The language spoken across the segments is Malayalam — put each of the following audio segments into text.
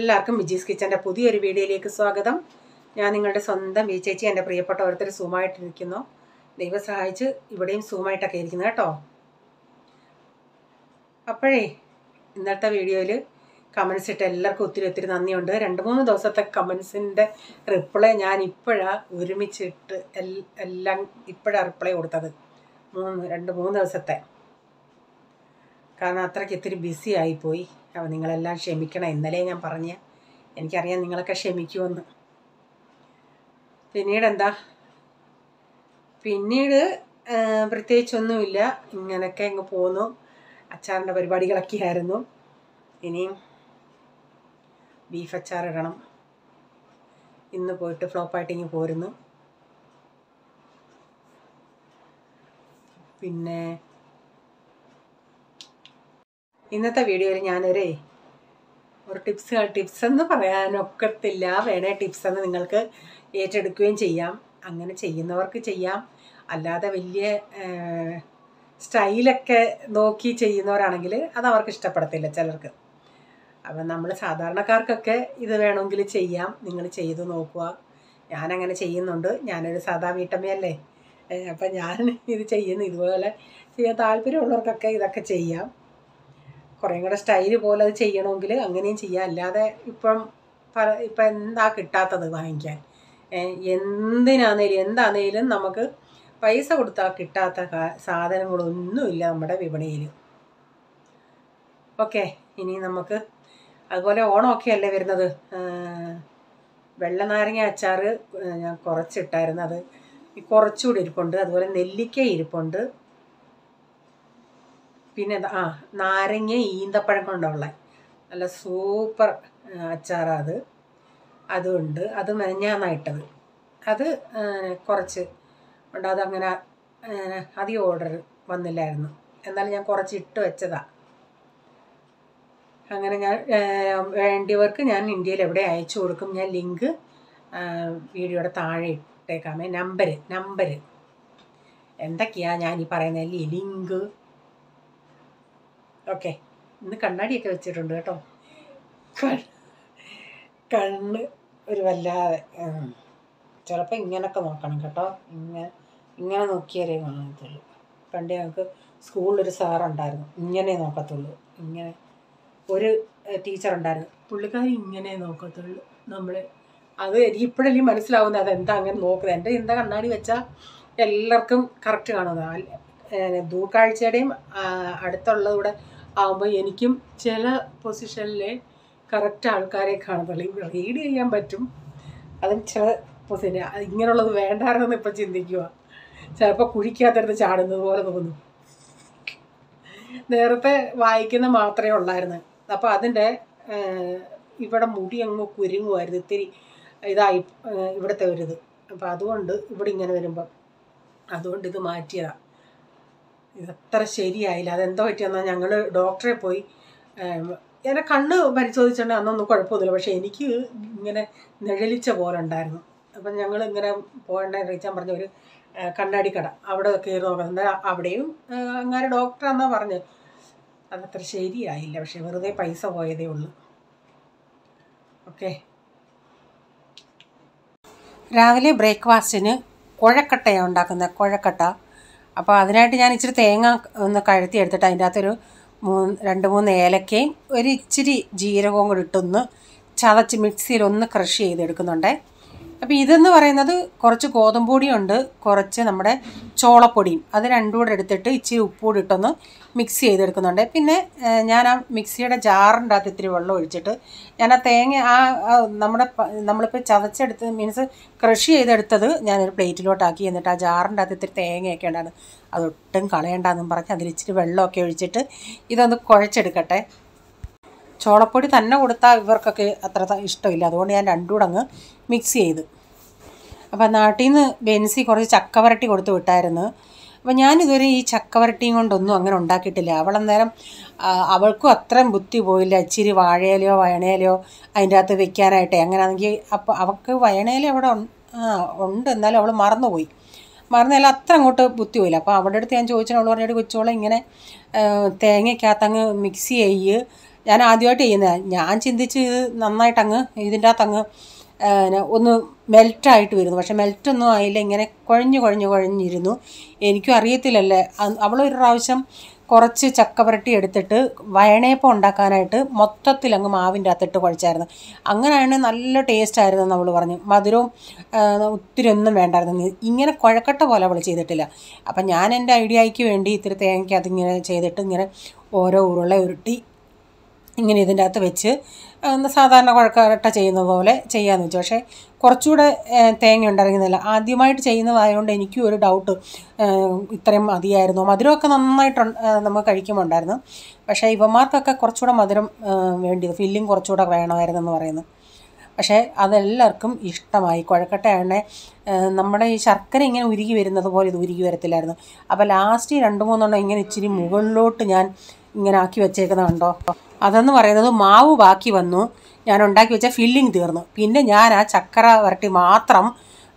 എല്ലാവർക്കും വിജീസ് കിച്ചൻ്റെ പുതിയൊരു വീഡിയോയിലേക്ക് സ്വാഗതം. ഞാൻ നിങ്ങളുടെ സ്വന്തം വി ചേച്ചി. എൻ്റെ പ്രിയപ്പെട്ട ഓരോരുത്തർ സൂമായിട്ടിരിക്കുന്നു. ദൈവം സഹായിച്ച് ഇവിടെയും സൂമായിട്ടൊക്കെ ഇരിക്കുന്നു കേട്ടോ. അപ്പോഴേ ഇന്നത്തെ വീഡിയോയിൽ കമൻസ് ഇട്ട് എല്ലാവർക്കും ഒത്തിരി നന്ദിയുണ്ട്. 2-3 ദിവസത്തെ കമൻസിൻ്റെ റിപ്ലൈ ഞാൻ ഇപ്പോഴാണ് ഒരുമിച്ചിട്ട് എല്ലാം ഇപ്പോഴാണ് റിപ്ലൈ കൊടുത്തത്. 2-3 ദിവസത്തെ. കാരണം അത്രയ്ക്ക് ഇത്തിരി ബിസി ആയിപ്പോയി. അപ്പോൾ നിങ്ങളെല്ലാം ക്ഷമിക്കണം. ഇന്നലെ ഞാൻ പറഞ്ഞ എനിക്കറിയാം നിങ്ങളൊക്കെ ക്ഷമിക്കുമെന്ന്. പിന്നീട് പ്രത്യേകിച്ചൊന്നുമില്ല, ഇങ്ങനെയൊക്കെ അങ്ങ് പോന്നു. അച്ചാറിൻ്റെ പരിപാടികളൊക്കെ ആയിരുന്നു. ഇനിയും ബീഫ് അച്ചാർ ഇടണം. ഇന്ന് പോയിട്ട് ഫ്ലോപ്പായിട്ട് ഇങ്ങ് പോരുന്നു. പിന്നെ ഇന്നത്തെ വീഡിയോയിൽ ഞാനൊരു ടിപ്സ് എന്ന് പറയാനൊക്കത്തില്ല. വേണേ ടിപ്സ് എന്ന് നിങ്ങൾക്ക് ഏറ്റെടുക്കുകയും ചെയ്യാം. അങ്ങനെ ചെയ്യുന്നവർക്ക് ചെയ്യാം. അല്ലാതെ വലിയ സ്റ്റൈലൊക്കെ നോക്കി ചെയ്യുന്നവരാണെങ്കിൽ അത് അവർക്ക് ഇഷ്ടപ്പെടത്തില്ല ചിലർക്ക്. അപ്പം നമ്മൾ സാധാരണക്കാർക്കൊക്കെ ഇത് വേണമെങ്കിൽ ചെയ്യാം. നിങ്ങൾ ചെയ്ത് നോക്കുക. ഞാനങ്ങനെ ചെയ്യുന്നുണ്ട്. ഞാനൊരു സാധാ വീട്ടമ്മയല്ലേ. അപ്പം ഞാൻ ഇത് ചെയ്യുന്നു. ഇതുപോലെ ചെയ്യാൻ താല്പര്യമുള്ളവർക്കൊക്കെ ഇതൊക്കെ ചെയ്യാം. കുറേ കൂടെ സ്റ്റൈല് പോലെ അത് ചെയ്യണമെങ്കിൽ അങ്ങനെയും ചെയ്യാം. അല്ലാതെ ഇപ്പം എന്താ കിട്ടാത്തത് വാങ്ങിക്കാൻ? എന്താണേലും നമുക്ക് പൈസ കൊടുത്താൽ കിട്ടാത്ത സാധനങ്ങളൊന്നുമില്ല നമ്മുടെ വിപണിയിൽ. ഓക്കെ, ഇനി നമുക്ക് അതുപോലെ ഓണമൊക്കെ അല്ലേ വരുന്നത്. വെള്ള നാരങ്ങ അച്ചാർ ഞാൻ കുറച്ചിട്ടായിരുന്നു. അത് കുറച്ചുകൂടി ഇരിപ്പുണ്ട്. അതുപോലെ നെല്ലിക്ക ഇരിപ്പുണ്ട്. പിന്നെ നാരങ്ങ ഈന്തപ്പഴം കൊണ്ടുള്ള നല്ല സൂപ്പർ അച്ചാറാണ് അതുണ്ട്. അത് മെനഞ്ഞാന്നായിട്ടത്. അത് കുറച്ച് ഉണ്ട്. അതങ്ങനെ അധികം ഓർഡർ വന്നില്ലായിരുന്നു. എന്നാലും ഞാൻ കുറച്ച് ഇട്ട് വെച്ചതാണ്. അങ്ങനെ ഞാൻ വേണ്ടിയവർക്ക് ഞാൻ ഇന്ത്യയിൽ എവിടെ അയച്ചു കൊടുക്കും. ഞാൻ ലിങ്ക് വീഡിയോയുടെ താഴെ ഇട്ടേക്കാമേ. നമ്പർ എന്തൊക്കെയാണ് ഞാൻ ഈ പറയുന്നത്? ലിങ്ക്. ഓക്കെ, ഇന്ന് കണ്ണാടിയൊക്കെ വെച്ചിട്ടുണ്ട് കേട്ടോ. കണ്ണ് ഒരു വല്ലാതെ ചിലപ്പോൾ ഇങ്ങനെയൊക്കെ നോക്കണം കേട്ടോ. ഇങ്ങനെ നോക്കിയാലേ കാണത്തുള്ളൂ. പണ്ട് ഞങ്ങൾക്ക് സ്കൂളിലൊരു സാറുണ്ടായിരുന്നു, ഇങ്ങനെ നോക്കത്തുള്ളൂ. ഇങ്ങനെ ഒരു ടീച്ചറുണ്ടായിരുന്നു, പുള്ളിക്കാരി ഇങ്ങനെ നോക്കത്തുള്ളൂ. അത് എനിക്ക് ഇപ്പോഴല്ലേ മനസ്സിലാവുന്നത് അതെന്താ അങ്ങനെ നോക്കുന്നത്. എൻ്റെ എന്താ കണ്ണാടി വെച്ചാൽ എല്ലാവർക്കും കറക്റ്റ് കാണുന്നത്. ദൂർക്കാഴ്ചയുടെയും അടുത്തുള്ളതൂടെ ആകുമ്പോൾ എനിക്കും ചില പൊസിഷനിൽ കറക്റ്റ് ആൾക്കാരെ കാണത്തുള്ളൂ. റീഡ് ചെയ്യാൻ പറ്റും. അതും ചില പൊസിഷൻ ഇങ്ങനെയുള്ളത് വേണ്ടായിരുന്നെന്ന് ഇപ്പം ചിന്തിക്കുക. ചിലപ്പോൾ കുഴിക്കാത്തടുത്ത് ചാടുന്നത് പോലെ തോന്നും. നേരത്തെ വായിക്കുന്ന മാത്രമേ ഉള്ളായിരുന്നു. അപ്പോൾ അതിൻ്റെ ഇവിടെ മുടി അങ്ങ് കുരുങ്ങുമായിരുന്നു. ഇത്തിരി ഇതായി ഇവിടുത്തെ ഒരിത്. അപ്പോൾ അതുകൊണ്ട് ഇവിടെ ഇങ്ങനെ വരുമ്പം അതുകൊണ്ട് ഇത് മാറ്റിയതാണ്. ഇതത്ര ശരിയായില്ല. അതെന്തോ പറ്റിയെന്നാൽ ഞങ്ങൾ ഡോക്ടറെ പോയി എന്നെ കണ്ണ് പരിശോധിച്ചിട്ടുണ്ടെങ്കിൽ അന്നൊന്നും കുഴപ്പമൊന്നുമില്ല. പക്ഷേ എനിക്ക് ഇങ്ങനെ നിഴലിച്ച പോലെ ഉണ്ടായിരുന്നു. അപ്പം ഞങ്ങൾ ഇങ്ങനെ പോകേണ്ട റീച്ചാൻ പറഞ്ഞ ഒരു കണ്ണാടി കട, അവിടെ കയറി നോക്കുന്നത്. അവിടെയും അങ്ങനെ ഡോക്ടറാണെന്നാണ് പറഞ്ഞത്. അതത്ര ശരിയായില്ല. പക്ഷേ വെറുതെ പൈസ പോയതേ ഉള്ളൂ. ഓക്കെ, രാവിലെ ബ്രേക്ക്ഫാസ്റ്റിന് കുഴക്കട്ടയാണ് ഉണ്ടാക്കുന്നത്. കുഴക്കട്ട. അപ്പോൾ അതിനായിട്ട് ഞാൻ ഇച്ചിരി തേങ്ങ ഒന്ന് കഴുത്തി എടുത്തിട്ട് അതിൻ്റെ അകത്തൊരു 2-3 ഏലക്കയും ഒരു ഇച്ചിരി ജീരകവും കൂടി ഇട്ടൊന്ന് ചതച്ച് മിക്സിയിലൊന്ന് ക്രഷ് ചെയ്തെടുക്കുന്നുണ്ട്. അപ്പോൾ ഇതെന്ന് പറയുന്നത് കുറച്ച് ഗോതമ്പ് പൊടിയുണ്ട്, കുറച്ച് നമ്മുടെ ചോളപ്പൊടിയും. അത് രണ്ടും കൂടെ എടുത്തിട്ട് ഇച്ചിരി ഉപ്പുകൂടി ഇട്ടൊന്ന് മിക്സ് ചെയ്തെടുക്കുന്നുണ്ട്. പിന്നെ ഞാൻ ആ മിക്സിയുടെ ജാറിൻ്റെ അകത്ത് ഇത്തിരി വെള്ളം ഒഴിച്ചിട്ട് ഞാൻ ആ തേങ്ങ നമ്മളിപ്പോൾ ചതച്ചെടുത്ത് മീൻസ് ക്രഷ് ചെയ്തെടുത്തത് ഞാനൊരു പ്ലേറ്റിലോട്ടാക്കി. എന്നിട്ട് ആ ജാറിൻ്റെ അകത്ത് ഇത്തിരി തേങ്ങയൊക്കെ ഉണ്ടായിരുന്നു, അതൊട്ടും കളയണ്ടെന്നും പറഞ്ഞ് അതിൽ ഇച്ചിരി വെള്ളമൊക്കെ ഒഴിച്ചിട്ട് ഇതൊന്ന് കുഴച്ചെടുക്കട്ടെ. ചോളപ്പൊടി തന്നെ കൊടുത്താൽ ഇവർക്കൊക്കെ അത്ര ഇഷ്ടമില്ല. അതുകൊണ്ട് ഞാൻ രണ്ടും കൂടെ അങ്ങ് മിക്സ് ചെയ്ത്. അപ്പോൾ നാട്ടിൽ നിന്ന് ബെൻസി കുറച്ച് ചക്കവരട്ടി കൊടുത്ത് വിട്ടായിരുന്നു. അപ്പോൾ ഞാനിതുവരെ ഈ ചക്കവരട്ടിയും കൊണ്ടൊന്നും അങ്ങനെ ഉണ്ടാക്കിയിട്ടില്ല. അവളന്നേരം അവൾക്കും അത്രയും ബുദ്ധി പോയില്ല. ഇച്ചിരി വാഴയിലയോ വയണയിലയോ അതിൻ്റെ അകത്ത് വെക്കാനായിട്ടേ. അങ്ങനെയാണെങ്കിൽ അപ്പോൾ അവൾക്ക് വയണയില അവിടെ ഉണ്ട്, എന്നാലും അവൾ മറന്നതിൽ അത്ര അങ്ങോട്ട് ബുദ്ധി പോയില്ല. അപ്പോൾ അവളുടെ അടുത്ത് ഞാൻ ചോദിച്ചാൽ അവൾ പറഞ്ഞിട്ട് കൊച്ചോളം ഇങ്ങനെ തേങ്ങയ്ക്കകത്തങ്ങ് മിക്സ് ചെയ്യ്, ഞാൻ ആദ്യമായിട്ട് ചെയ്യുന്നത്. ഞാൻ ചിന്തിച്ച് ഇത് നന്നായിട്ടങ്ങ് ഇതിൻ്റെ അകത്തങ്ങ് ഒന്ന് മെൽറ്റായിട്ട് വരുന്നു. പക്ഷെ മെൽറ്റൊന്നും ആയില്ല, ഇങ്ങനെ കുഴഞ്ഞിരുന്നു. എനിക്കും അറിയത്തില്ലല്ലേ. അവളൊരു പ്രാവശ്യം കുറച്ച് ചക്കവരട്ടി എടുത്തിട്ട് വയണയപ്പം ഉണ്ടാക്കാനായിട്ട് മൊത്തത്തിലങ്ങ് മാവിൻ്റെ അകത്തിട്ട് കുഴച്ചായിരുന്നു. അങ്ങനെയാണ് നല്ല ടേസ്റ്റായിരുന്നു എന്ന് അവൾ പറഞ്ഞു. മധുരവും ഒത്തിരി ഒന്നും വേണ്ടായിരുന്നു. ഇങ്ങനെ കുഴക്കട്ട പോലെ അവൾ ചെയ്തിട്ടില്ല. അപ്പം ഞാൻ എൻ്റെ ഐഡിയയ്ക്ക് വേണ്ടി ഇത്തിരി തേങ്ങയ്ക്ക് അതിങ്ങനെ ചെയ്തിട്ട് ഇങ്ങനെ ഓരോ ഉരുള ഉരുട്ടി ഇങ്ങനെ ഇതിൻ്റെ അകത്ത് വെച്ച് സാധാരണ കുഴക്കട്ട ചെയ്യുന്ന പോലെ ചെയ്യാമെന്ന് വെച്ചു. പക്ഷേ കുറച്ചുകൂടെ തേങ്ങ ഉണ്ടായിരുന്നില്ല. ആദ്യമായിട്ട് ചെയ്യുന്നതായതുകൊണ്ട് എനിക്കും ഒരു ഡൗട്ട്, ഇത്രയും മതിയായിരുന്നു. മധുരമൊക്കെ നന്നായിട്ട് നമുക്ക് കഴിക്കുമ്പോൾ ഉണ്ടായിരുന്നു. പക്ഷേ ഇവന്മാർക്കൊക്കെ കുറച്ചുകൂടെ മധുരം വേണ്ടിയത്, ഫില്ലിങ് കുറച്ചുകൂടെ വേണമായിരുന്നെന്ന് പറയുന്നു. പക്ഷേ അതെല്ലാവർക്കും ഇഷ്ടമായി. കുഴക്കട്ടയാണ് നമ്മുടെ ഈ ശർക്കര ഇങ്ങനെ ഉരുകി വരുന്നത് പോലെ ഇത് ഉരുകി വരത്തില്ലായിരുന്നു. അപ്പോൾ ലാസ്റ്റ് 2-3 ഇങ്ങനെ ഇച്ചിരി മുകളിലോട്ട് ഞാൻ ഇങ്ങനെ ആക്കി വെച്ചേക്കുന്നത് കണ്ടോ. അതെന്ന് പറയുന്നത് മാവ് ബാക്കി വന്നു, ഞാൻ ഉണ്ടാക്കി വെച്ച ഫില്ലിങ് തീർന്നു. പിന്നെ ഞാൻ ആ ചക്കര വരട്ടി മാത്രം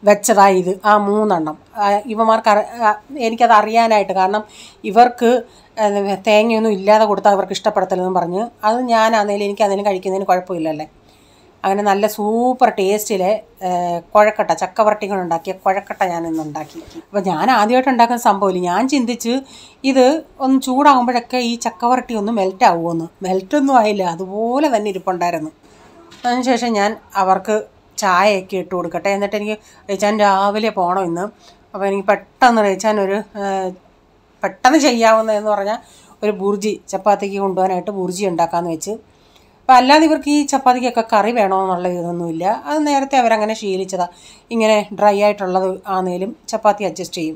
വെച്ചതായി ഇത് ആ 3. ഇവന്മാർക്ക് എനിക്കത് അറിയാനായിട്ട്, കാരണം ഇവർക്ക് തേങ്ങയൊന്നും ഇല്ലാതെ കൊടുത്താൽ ഇവർക്ക് ഇഷ്ടപ്പെടത്തില്ലെന്ന് പറഞ്ഞ് അത് ഞാനാണെങ്കിലും എനിക്കതിനും കഴിക്കുന്നതിന് കുഴപ്പമില്ലല്ലേ. അങ്ങനെ നല്ല സൂപ്പർ ടേസ്റ്റിലെ കുഴക്കട്ട, ചക്കവരട്ടികൾ ഉണ്ടാക്കിയ കുഴക്കട്ട ഞാൻ ഇന്ന് ഉണ്ടാക്കി. അപ്പോൾ ഞാൻ ആദ്യമായിട്ട് ഉണ്ടാക്കുന്ന സംഭവമില്ല. ഞാൻ ചിന്തിച്ച് ഇത് ഒന്ന് ചൂടാകുമ്പോഴൊക്കെ ഈ ചക്കവരട്ടി ഒന്ന് മെൽറ്റാവുമെന്ന്. മെൽറ്റൊന്നും ആയില്ല, അതുപോലെ തന്നെ ഇരിപ്പുണ്ടായിരുന്നു. അതിനുശേഷം ഞാൻ അവർക്ക് ചായയൊക്കെ ഇട്ട് കൊടുക്കട്ടെ. എന്നിട്ട് എനിക്ക് റേച്ചാൻ രാവിലെ പോകണം ഇന്ന്. അപ്പോൾ എനിക്ക് പെട്ടെന്ന് റേച്ചാൻ പെട്ടെന്ന് ചെയ്യാവുന്നതെന്ന് പറഞ്ഞാൽ ഒരു ബുർജി, ചപ്പാത്തിക്ക് കൊണ്ടുപോകാനായിട്ട് ബുർജി ഉണ്ടാക്കാമെന്ന് വെച്ച്. അപ്പോൾ അല്ലാതെ ഇവർക്ക് ഈ ചപ്പാത്തിക്കൊക്കെ കറി വേണമെന്നുള്ള ഇതൊന്നുമില്ല. അത് നേരത്തെ അവരങ്ങനെ ശീലിച്ചതാണ്. ഇങ്ങനെ ഡ്രൈ ആയിട്ടുള്ളത് ആണെങ്കിലും ചപ്പാത്തി അഡ്ജസ്റ്റ് ചെയ്യും.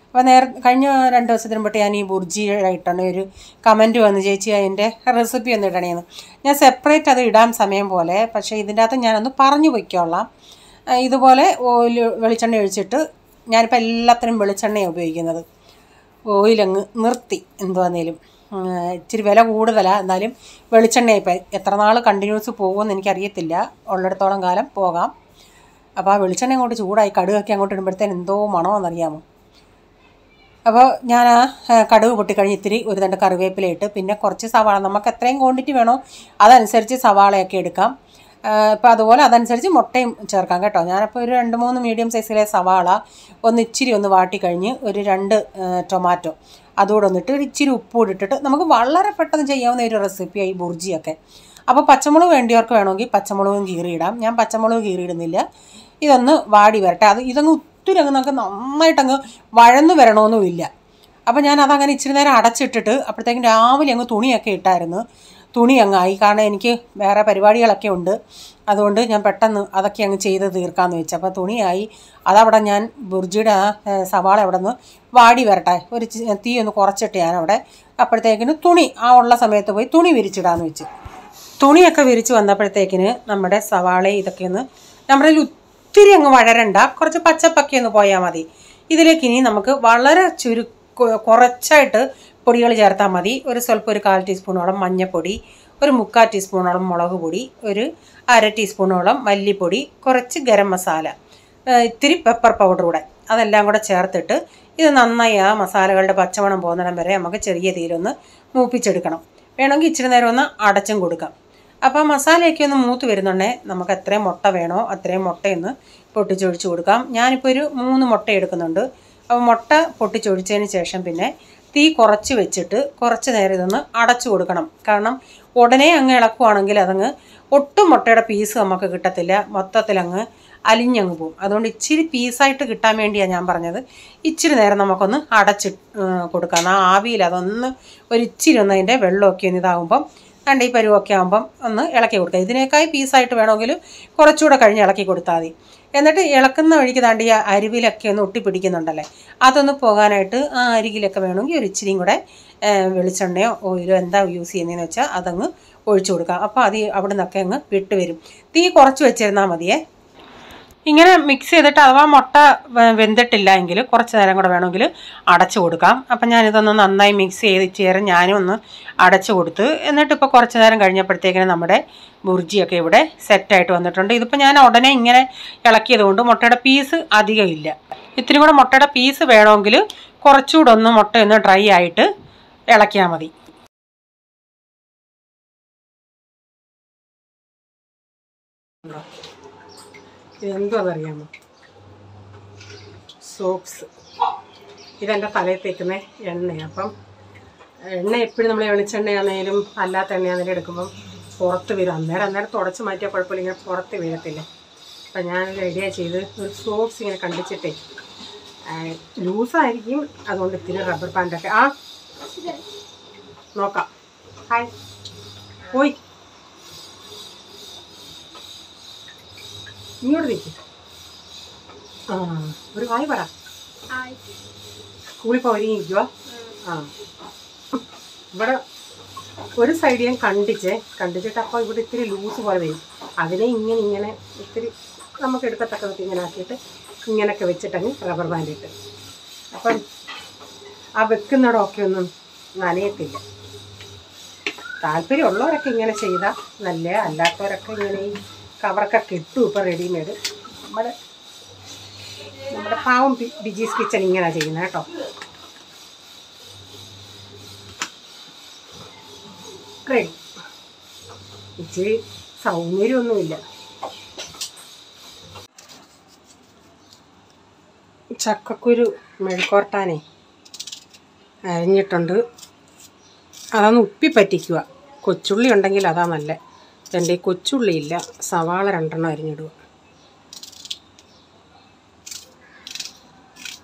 അപ്പോൾ കഴിഞ്ഞ 2 ദിവസത്തിന് മുമ്പ് ഞാൻ ഈ ബുർജി ആയിട്ടാണ് ഒരു കമൻറ്റ് വന്ന്, ചേച്ചി അതിൻ്റെ റെസിപ്പി ഒന്ന് ഇടണേന്ന്. ഞാൻ സെപ്പറേറ്റ് അത് ഇടാൻ സമയം പോലെ, പക്ഷേ ഇതിൻ്റെ അകത്ത് ഞാനൊന്ന് പറഞ്ഞു വയ്ക്കോളാം. ഇതുപോലെ വെളിച്ചെണ്ണ ഒഴിച്ചിട്ട്, ഞാനിപ്പോൾ എല്ലാത്തിനും വെളിച്ചെണ്ണയാണ് ഉപയോഗിക്കുന്നത്. ഓയിലങ്ങ് നിർത്തി എന്തുവാന്നേലും. ഇച്ചിരി വില കൂടുതലാണ്, എന്നാലും വെളിച്ചെണ്ണ ഇപ്പം എത്ര നാൾ കണ്ടിന്യൂസ് പോകുമെന്ന് എനിക്കറിയത്തില്ല. ഉള്ളിടത്തോളം കാലം പോകാം. അപ്പോൾ ആ വെളിച്ചെണ്ണ അങ്ങോട്ട് ചൂടായി കടുകൊക്കെ അങ്ങോട്ട് ഇടുമ്പോഴത്തേന് എന്തോ മണമെന്നറിയാമോ. അപ്പോൾ ഞാൻ കടുക് പൊട്ടിക്കഴിഞ്ഞ് ഇത്തിരി ഒരു 2 കറിവേപ്പിലയിട്ട്, പിന്നെ കുറച്ച് സവാള, നമുക്ക് എത്രയും ക്വാണ്ടിറ്റി വേണോ അതനുസരിച്ച് സവാളയൊക്കെ എടുക്കാം. ഇപ്പോൾ അതുപോലെ അതനുസരിച്ച് മുട്ടയും ചേർക്കാം കേട്ടോ. ഞാനപ്പോൾ ഒരു 2-3 മീഡിയം സൈസിലെ സവാള ഇച്ചിരി വാട്ടിക്കഴിഞ്ഞ് ഒരു 2 ടൊമാറ്റോ അതുകൂടെ ഒന്നിട്ട് ഇച്ചിരി ഉപ്പൂടെ ഇട്ടിട്ട് നമുക്ക് വളരെ പെട്ടെന്ന് ചെയ്യാവുന്ന ഒരു റെസിപ്പിയായി ബുർജിയൊക്കെ. അപ്പോൾ പച്ചമുളക് വേണ്ടിയവർക്ക് വേണമെങ്കിൽ പച്ചമുളകും കീറിയിടാം. ഞാൻ പച്ചമുളക് കീറിയിടുന്നില്ല. ഇതൊന്ന് വാടി വരട്ടെ. ഇതങ്ങ് ഒത്തിരി നമുക്ക് നന്നായിട്ടങ്ങ് വഴന്നു വരണമെന്നുമില്ല. അപ്പോൾ ഞാൻ അതങ്ങനെ ഇച്ചിരി നേരം അടച്ചിട്ടിട്ട് അപ്പോഴത്തേക്കും രാവിലെ അങ്ങ് തുണിയൊക്കെ ഇട്ടായിരുന്നു. തുണി അങ്ങായി, കാരണം എനിക്ക് വേറെ പരിപാടികളൊക്കെ ഉണ്ട്. അതുകൊണ്ട് ഞാൻ പെട്ടെന്ന് അതൊക്കെ അങ്ങ് ചെയ്ത് തീർക്കാമെന്ന് വെച്ചു. അപ്പോൾ തുണിയായി. അതവിടെ ഞാൻ ബുർജിയുടെ സവാള അവിടെ നിന്ന് വാടി വരട്ടെ, ഒരു തീ ഒന്ന് കുറച്ചിട്ട് ഞാനവിടെ അപ്പോഴത്തേക്കിന് തുണി ഉള്ള സമയത്ത് പോയി തുണി വിരിച്ചിടാമെന്ന് വെച്ചു. തുണിയൊക്കെ വിരിച്ച് വന്നപ്പോഴത്തേക്കിന് നമ്മുടെ സവാളയും ഇതൊക്കെ ഒന്ന് നമ്മുടെ ഒത്തിരി അങ്ങ് വഴരണ്ട, കുറച്ച് പച്ചപ്പൊക്കെ ഒന്ന് പോയാൽ മതി. ഇതിലേക്ക് ഇനി നമുക്ക് വളരെ കുറച്ചായിട്ട് പൊടികൾ ചേർത്താൽ മതി. ഒരു 1/4 ടീസ്പൂണോളം മഞ്ഞൾപ്പൊടി, ഒരു 3/4 ടീസ്പൂണോളം മുളക് പൊടി, ഒരു 1/2 ടീസ്പൂണോളം മല്ലിപ്പൊടി, കുറച്ച് ഗരം മസാല, ഇത്തിരി പെപ്പർ പൗഡർ കൂടെ, അതെല്ലാം കൂടെ ചേർത്തിട്ട് ഇത് നന്നായി ആ മസാലകളുടെ പച്ചമണം പോകുന്നിടം വരെ നമുക്ക് ചെറിയ തീയിലൊന്ന് മൂപ്പിച്ചെടുക്കണം. വേണമെങ്കിൽ ഇച്ചിരി നേരം ഒന്ന് അടച്ചും കൊടുക്കാം. അപ്പോൾ മസാലയൊക്കെ ഒന്ന് മൂത്ത് വരുന്നുണ്ടെങ്കിൽ നമുക്ക് എത്രയും മുട്ട വേണോ അത്രയും മുട്ടയൊന്ന് പൊട്ടിച്ചൊഴിച്ച് കൊടുക്കാം. ഞാനിപ്പോൾ ഒരു 3 മുട്ട എടുക്കുന്നുണ്ട്. അപ്പോൾ മുട്ട പൊട്ടിച്ചൊഴിച്ചതിന് ശേഷം പിന്നെ തീ കുറച്ച് വെച്ചിട്ട് കുറച്ച് നേരം ഇതൊന്ന് അടച്ചു കൊടുക്കണം. കാരണം ഉടനെ അങ്ങ് ഇളക്കുവാണെങ്കിൽ അതങ്ങ് ഒട്ടും മുട്ടയുടെ പീസ് നമുക്ക് കിട്ടത്തില്ല, മൊത്തത്തിലങ്ങ് അലിഞ്ഞങ്ങ് പോകും. അതുകൊണ്ട് ഇച്ചിരി പീസായിട്ട് കിട്ടാൻ വേണ്ടിയാണ് ഞാൻ പറഞ്ഞത്. ഇച്ചിരി നേരം നമുക്കൊന്ന് അടച്ച് കൊടുക്കാം. ആ ആവിയിൽ അതൊന്ന് ഇച്ചിരി ഒന്ന് അതിൻ്റെ വെള്ളമൊക്കെ ഒന്ന് ഇതാകുമ്പം കണ്ട ഈ പരുവൊക്കെ ആകുമ്പം ഒന്ന് ഇളക്കി കൊടുക്കുക. ഇതിനേക്കായി പീസായിട്ട് വേണമെങ്കിൽ കുറച്ചുകൂടെ കഴിഞ്ഞ് ഇളക്കി കൊടുത്താൽ മതി. എന്നിട്ട് ഇളക്കുന്ന വഴിക്ക് താണ്ടി ആ അരിവിലൊക്കെ ഒന്ന് ഒട്ടിപ്പിടിക്കുന്നുണ്ടല്ലേ, അതൊന്ന് പോകാനായിട്ട് ആ അരികിലൊക്കെ വേണമെങ്കിൽ ഒരു ഇച്ചിരിയും കൂടെ വെളിച്ചെണ്ണയോ ഓയിലോ എന്താ യൂസ് ചെയ്യുന്നതെന്ന് വെച്ചാൽ അതങ്ങ് ഒഴിച്ചു കൊടുക്കാം. അപ്പോൾ അവിടെ നിന്നൊക്കെ അങ്ങ് വിട്ട് വരും. തീ കുറച്ച് വെച്ചിരുന്നാൽ മതിയേ. ഇങ്ങനെ മിക്സ് ചെയ്തിട്ട് അഥവാ മുട്ട വെന്തിട്ടില്ല എങ്കിൽ കുറച്ച് നേരം കൂടെ വേണമെങ്കിൽ അടച്ചു കൊടുക്കാം. അപ്പം ഞാനിതൊന്ന് നന്നായി മിക്സ് ചെയ്ത് ചേർന്ന് ഞാനും ഒന്ന് അടച്ചു കൊടുത്ത്, എന്നിട്ട് ഇപ്പോൾ കുറച്ച് നേരം കഴിഞ്ഞപ്പോഴത്തേക്കിനും നമ്മുടെ ബുർജിയൊക്കെ ഇവിടെ സെറ്റായിട്ട് വന്നിട്ടുണ്ട്. ഇതിപ്പോൾ ഞാൻ ഉടനെ ഇങ്ങനെ ഇളക്കിയത് കൊണ്ട് മുട്ടയുടെ പീസ് അധികം ഇല്ല. ഇത്തിരി കൂടെ മുട്ടയുടെ പീസ് വേണമെങ്കിൽ കുറച്ചുകൂടെ ഒന്ന് മുട്ടയൊന്ന് ഡ്രൈ ആയിട്ട് ഇളക്കിയാൽ മതി. ഇതെന്തോന്നറിയാമോ? സോപ്സ്. ഇതെൻ്റെ തലയിൽ തേക്കുന്ന എണ്ണയാണ്. അപ്പം എണ്ണ എപ്പോഴും നമ്മൾ വെളിച്ചെണ്ണയാണെങ്കിലും അല്ലാത്ത എണ്ണയാണെങ്കിലും എടുക്കുമ്പം പുറത്ത് വരും. അന്നേരം തുടച്ച് മാറ്റിയാൽ കുഴപ്പമില്ല, ഇങ്ങനെ പുറത്ത് വീഴത്തില്ല. അപ്പം ഞാനൊരു ഐഡിയ ചെയ്ത് ഒരു സോപ്സ് ഇങ്ങനെ കണ്ടിച്ചിട്ടേ, ലൂസായിരിക്കും, അതുകൊണ്ട് ഇത്തിരി റബ്ബർ ബാൻഡൊക്കെ നോക്കാം. ഹായ് പോയി ഇങ്ങോട്ട് നിൽക്കും. ഒരു ഹായ് പറ. സ്കൂളിൽ പോയിരിക്കുവാ. ഇവിടെ ഒരു സൈഡ് ഞാൻ കണ്ടിച്ചിട്ട് അപ്പോൾ ഇവിടെ ഇത്തിരി ലൂസ് പോലെ വരും. അതിനെ ഇങ്ങനെ ഇത്തിരി നമുക്ക് എടുക്കത്തക്കതൊക്കെ ഇങ്ങനെ ആക്കിയിട്ട് ഇങ്ങനെയൊക്കെ വെച്ചിട്ടങ്ങ് റബ്ബർ ബാൻഡ് ഇട്ട്, അപ്പം ആ വെക്കുന്നിടമൊക്കെ ഒന്നും നനയത്തില്ല. താല്പര്യമുള്ളവരൊക്കെ ഇങ്ങനെ ചെയ്താൽ നല്ല, അല്ലാത്തവരൊക്കെ ഇങ്ങനെ ഈ കവറൊക്കെ കിട്ടും ഇപ്പം റെഡിമെയ്ഡ്. നമ്മുടെ പാവം ബിജീസ് കിച്ചൺ ഇങ്ങനെയാണ് ചെയ്യുന്നത് കേട്ടോ. റെഡി. ഇച്ചിരി സൗന്ദര്യമൊന്നുമില്ല. ചക്കക്കുരു മെഴുക്കോർട്ടാനേ അരിഞ്ഞിട്ടുണ്ട്. അതൊന്ന് ഉപ്പി പറ്റിക്കുക. കൊച്ചുള്ളി ഉണ്ടെങ്കിൽ അതാ നല്ല. എൻ്റെ ഈ കൊച്ചുള്ളി ഇല്ല, സവാള 2 അരിഞ്ഞിടുക.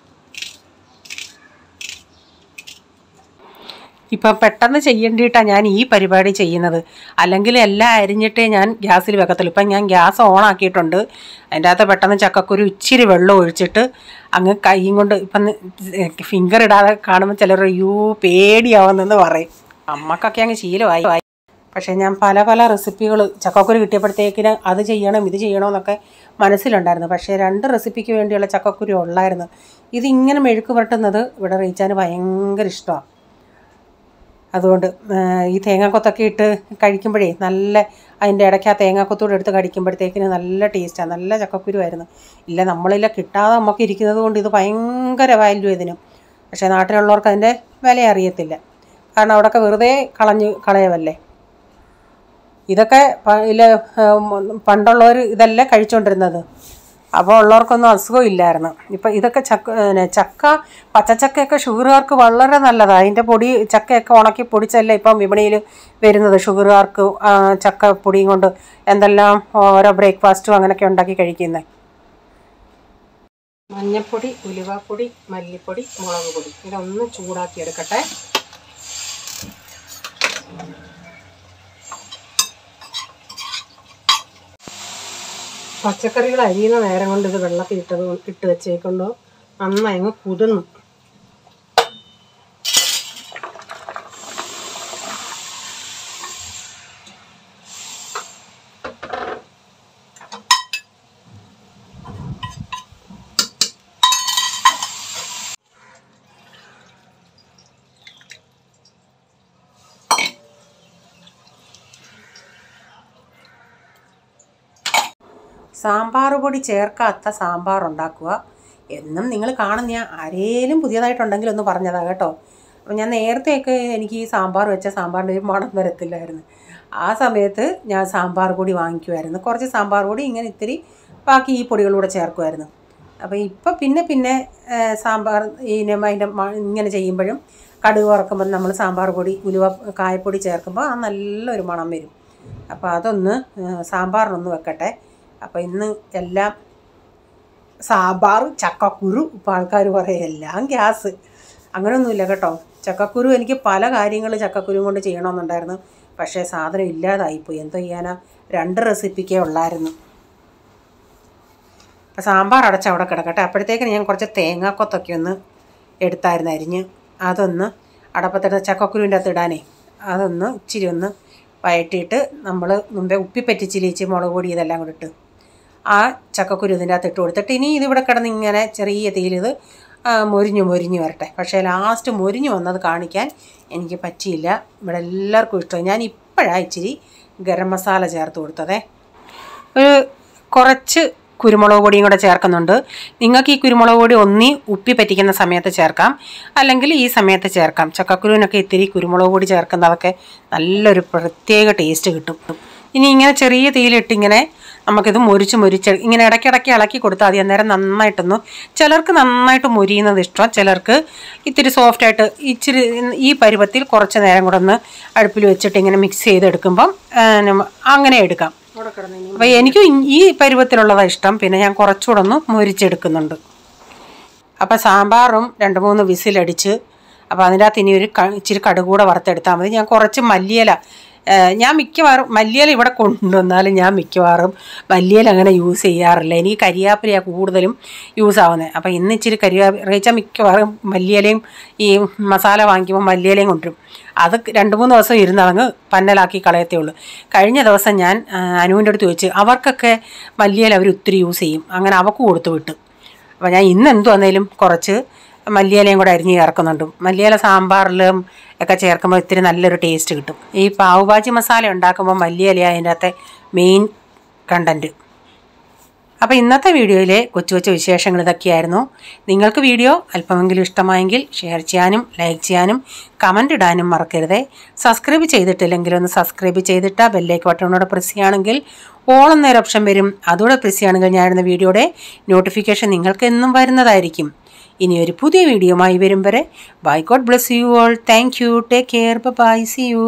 ഇപ്പം പെട്ടെന്ന് ചെയ്യേണ്ടിയിട്ടാണ് ഞാൻ ഈ പരിപാടി ചെയ്യുന്നത്. അല്ലെങ്കിൽ എല്ലാം അരിഞ്ഞിട്ടേ ഞാൻ ഗ്യാസിൽ വെക്കത്തുള്ളൂ. ഇപ്പം ഞാൻ ഗ്യാസ് ഓണാക്കിയിട്ടുണ്ട്. അതിൻ്റെ അകത്ത് പെട്ടെന്ന് ചക്കക്കുരു ഇച്ചിരി വെള്ളം ഒഴിച്ചിട്ട് അങ്ങ് കൈയും കൊണ്ട്, ഇപ്പം ഫിംഗർ ഇടാതെ കാണുമ്പോൾ ചിലർ പേടിയാവുന്നെന്ന് പറയും. അമ്മക്കൊക്കെ അങ്ങ് ശീലമായി. പക്ഷേ ഞാൻ പല റെസിപ്പികൾ ചക്കക്കുരു കിട്ടിയപ്പോഴത്തേക്കിന് അത് ചെയ്യണം ഇത് ചെയ്യണമെന്നൊക്കെ മനസ്സിലുണ്ടായിരുന്നു. പക്ഷേ 2 റെസിപ്പിക്ക് വേണ്ടിയുള്ള ചക്കക്കുരു ഉള്ളായിരുന്നു. ഇതിങ്ങനെ മെഴുക്ക് പുരട്ടുന്നത് ഇവിടെ റീച്ചാന് ഭയങ്കര ഇഷ്ടമാണ്. അതുകൊണ്ട് ഈ തേങ്ങാക്കൊത്തൊക്കെ ഇട്ട് കഴിക്കുമ്പോഴേ നല്ല, അതിൻ്റെ ഇടയ്ക്ക് ആ തേങ്ങാക്കൊത്തൂടെ എടുത്ത് കടിക്കുമ്പോഴത്തേക്കിന് നല്ല ടേസ്റ്റാണ്. നല്ല ചക്കക്കുരുവായിരുന്നു. ഇല്ല, നമ്മളില്ല കിട്ടാതെ നമുക്ക് ഇരിക്കുന്നത് കൊണ്ട് ഇത് ഭയങ്കര വാല്യൂ ഇതിനും. പക്ഷേ നാട്ടിലുള്ളവർക്ക് അതിൻ്റെ വില അറിയത്തില്ല. കാരണം അവിടെയൊക്കെ വെറുതെ കളയവല്ലേ. ഇതൊക്കെ പണ്ടുള്ളവർ ഇതെല്ലാം കഴിച്ചുകൊണ്ടിരുന്നത്. അപ്പോൾ ഉള്ളവർക്കൊന്നും അസുഖമില്ലായിരുന്നു. ഇപ്പം ഇതൊക്കെ പച്ചച്ചക്കയൊക്കെ ഷുഗറുകാർക്ക് വളരെ നല്ലതാണ്. അതിൻ്റെ പൊടി ചക്കയൊക്കെ ഉണക്കി പൊടിച്ചല്ല ഇപ്പം വിപണിയിൽ വരുന്നത്. ഷുഗറുകാർക്ക് ചക്ക പൊടിയും കൊണ്ട് എന്തെല്ലാം ഓരോ ബ്രേക്ക്ഫാസ്റ്റും അങ്ങനെയൊക്കെ ഉണ്ടാക്കി കഴിക്കുന്നത്. മഞ്ഞൾപ്പൊടി, ഉലുവാപ്പൊടി, മല്ലിപ്പൊടി, മുളക് പൊടി ഇതൊന്ന് ചൂടാക്കി എടുക്കട്ടെ. പച്ചക്കറികൾ അരിയുന്ന നേരം കൊണ്ട് ഇത് വെള്ളത്തിൽ ഇട്ട് വെച്ചേക്കൊണ്ടോ നന്നായി അങ്ങ് കുതിർന്നു. സാമ്പാർ പൊടി ചേർക്കാത്ത സാമ്പാർ ഉണ്ടാക്കുക എന്നും നിങ്ങൾ കാണുന്ന ആരേലും പുതിയതായിട്ടുണ്ടെങ്കിൽ ഒന്ന് പറഞ്ഞതാണ് കേട്ടോ. അപ്പോൾ ഞാൻ നേരത്തെയൊക്കെ എനിക്ക് ഈ സാമ്പാർ വെച്ച സാമ്പാറിൻ്റെ ഒരു മണം വരത്തില്ലായിരുന്നു. ആ സമയത്ത് ഞാൻ സാമ്പാർ പൊടി വാങ്ങിക്കുമായിരുന്നു. കുറച്ച് സാമ്പാർ പൊടി ഇങ്ങനെ ഇത്തിരി ബാക്കി ഈ പൊടികളൂടെ ചേർക്കുമായിരുന്നു. അപ്പോൾ ഇപ്പോൾ പിന്നെ സാമ്പാർ അതിൻ്റെ ഇങ്ങനെ ചെയ്യുമ്പോഴും കടുക് വറക്കുമ്പോൾ നമ്മൾ സാമ്പാർ പൊടി, ഉലുവ, കായപ്പൊടി ചേർക്കുമ്പോൾ ആ നല്ലൊരു മണം വരും. അപ്പോൾ അതൊന്ന് സാമ്പാറിനൊന്ന് വെക്കട്ടെ. അപ്പോൾ ഇന്ന് എല്ലാം സാമ്പാർ, ചക്കക്കുരു, ഇപ്പോൾ ആൾക്കാർ പറയും എല്ലാം ഗ്യാസ്. അങ്ങനെയൊന്നുമില്ല കേട്ടോ. ചക്കക്കുരു എനിക്ക് പല കാര്യങ്ങൾ ചക്കക്കുരു കൊണ്ട് ചെയ്യണമെന്നുണ്ടായിരുന്നു. പക്ഷേ സാധനം ഇല്ലാതായിപ്പോയി. എന്തോ ചെയ്യാനാ, 2 റെസിപ്പിക്കേ ഉള്ളായിരുന്നു. അപ്പോൾ സാമ്പാർ അടച്ച് അവിടെ കിടക്കട്ടെ. അപ്പോഴത്തേക്കിന് ഞാൻ കുറച്ച് തേങ്ങാക്കൊത്തൊക്കെ ഒന്ന് എടുത്തായിരുന്നു അരിഞ്ഞ്. അതൊന്ന് അടപ്പത്തിട്ട് ചക്കക്കുരുവിൻ്റെ അകത്ത് ഇടാനേ അതൊന്ന് ഇച്ചിരി ഒന്ന് വഴറ്റിയിട്ട് നമ്മൾ മുമ്പേ ഉപ്പിപ്പറ്റിച്ചിലിച്ച് മുളക് പൊടി ഇതെല്ലാം കൂടെ ഇട്ട് ആ ചക്കക്കുരു ഇതിൻ്റെ അകത്ത് ഇട്ട് കൊടുത്തിട്ട് ഇനി ഇതിവിടെ കിടന്ന് ഇങ്ങനെ ചെറിയ തീയിലിത് മൊരിഞ്ഞ് വരട്ടെ. പക്ഷേ ലാസ്റ്റ് മൊരിഞ്ഞ് വന്നത് കാണിക്കാൻ എനിക്ക് പറ്റിയില്ല. ഇവിടെ എല്ലാവർക്കും ഇഷ്ടമായി. ഞാൻ ഇപ്പോഴാണ് ഇച്ചിരി ഗരം മസാല ചേർത്ത് കൊടുത്തതേ. ഒരു കുറച്ച് കുരുമുളക് പൊടിയും കൂടെ ചേർക്കുന്നുണ്ട്. നിങ്ങൾക്ക് ഈ കുരുമുളക് പൊടി ഒന്നി ഉപ്പി പറ്റിക്കുന്ന സമയത്ത് ചേർക്കാം, അല്ലെങ്കിൽ ഈ സമയത്ത് ചേർക്കാം. ചക്കക്കുരുവിനൊക്കെ ഇത്തിരി കുരുമുളക് പൊടി ചേർക്കുന്നതൊക്കെ നല്ലൊരു പ്രത്യേക ടേസ്റ്റ് കിട്ടും. ഇനി ഇങ്ങനെ ചെറിയ തീയിലിട്ടിങ്ങനെ നമുക്കിത് മുരിച്ച് ഇങ്ങനെ ഇടയ്ക്കിടയ്ക്ക് ഇളക്കി കൊടുത്താൽ മതി. അന്നേരം നന്നായിട്ടൊന്ന് ചിലർക്ക് നന്നായിട്ട് മുരിയുന്നത് ഇഷ്ടം, ചിലർക്ക് ഇത്തിരി സോഫ്റ്റായിട്ട് ഇച്ചിരി ഈ പരുവത്തിൽ കുറച്ച് നേരം കൂടെ ഒന്ന് അടുപ്പിൽ വെച്ചിട്ട് ഇങ്ങനെ മിക്സ് ചെയ്തെടുക്കുമ്പം അങ്ങനെ എടുക്കാം. അപ്പോൾ എനിക്ക് ഈ പരുവത്തിലുള്ളതാണ് ഇഷ്ടം. പിന്നെ ഞാൻ കുറച്ചുകൂടെ ഒന്ന് മുരിച്ചെടുക്കുന്നുണ്ട്. അപ്പോൾ സാമ്പാറും 2-3 വിസിലടിച്ച് അപ്പോൾ അതിൻ്റെ അകത്ത് ഇനി ഇച്ചിരി കടുക് കൂടെ വറുത്തെടുത്താൽ മതി. ഞാൻ കുറച്ച് മല്ലിയില, ഞാൻ മിക്കവാറും മല്ലിയില ഇവിടെ കൊണ്ടുവന്നാലും ഞാൻ മിക്കവാറും മല്ലിയില അങ്ങനെ യൂസ് ചെയ്യാറില്ല. എനിക്ക് കരിയാപ്പിലയാണ് കൂടുതലും യൂസ് ആവുന്നത്. അപ്പോൾ ഇന്ന് ഇച്ചിരി കരിയാപ്പില മിക്കവാറും മല്ലിയിലയും ഈ മസാല വാങ്ങിക്കുമ്പോൾ മല്ലിയിലയും കൊണ്ടുവരും. അത് 2-3 ദിവസം ഇരുന്നതങ്ങ് പന്നലാക്കി കളയത്തേ ഉള്ളൂ. കഴിഞ്ഞ ദിവസം ഞാൻ അനുവിൻ്റെ അടുത്ത് ചോദിച്ച്, അവർക്കൊക്കെ മല്ലിയില അവർ ഒത്തിരി യൂസ് ചെയ്യും, അങ്ങനെ അവർക്ക് കൊടുത്തു വിട്ടു. അപ്പോൾ ഞാൻ ഇന്ന് എന്തു വന്നേലും കുറച്ച് മല്ലിയിലയും കൂടെ അരിഞ്ഞ് ചേർക്കുന്നുണ്ട്. മല്ലിയില സാമ്പാറിലും ഒക്കെ ചേർക്കുമ്പോൾ ഇത്തിരി നല്ലൊരു ടേസ്റ്റ് കിട്ടും. ഈ പാവ് ഭാജി മസാല ഉണ്ടാക്കുമ്പോൾ മല്ലിയില അതിൻ്റെ അകത്തെ മെയിൻ കണ്ടൻറ്റ്. അപ്പോൾ ഇന്നത്തെ വീഡിയോയിലെ കൊച്ചു കൊച്ചു വിശേഷങ്ങൾ ഇതൊക്കെയായിരുന്നു. നിങ്ങൾക്ക് വീഡിയോ അല്പമെങ്കിലും ഇഷ്ടമായെങ്കിൽ ഷെയർ ചെയ്യാനും ലൈക്ക് ചെയ്യാനും കമൻ്റ് ഇടാനും മറക്കരുതേ. സബ്സ്ക്രൈബ് ചെയ്തിട്ടില്ലെങ്കിൽ ഒന്ന് സബ്സ്ക്രൈബ് ചെയ്തിട്ട് ബെല്ലൈക്കൺ ബട്ടണോടെ പ്രസ് ചെയ്യുകയാണെങ്കിൽ ഓൾ എന്നൊരു ഓപ്ഷൻ വരും. അതുകൂടെ പ്രസ് ചെയ്യുകയാണെങ്കിൽ ഞാനിടുന്ന വീഡിയോയുടെ നോട്ടിഫിക്കേഷൻ നിങ്ങൾക്ക് എന്നും വരുന്നതായിരിക്കും. ഇനി ഒരു പുതിയ വീഡിയോയുമായി വരും വരെ bye, God bless you all. Thank you. Take care. Bye. See U.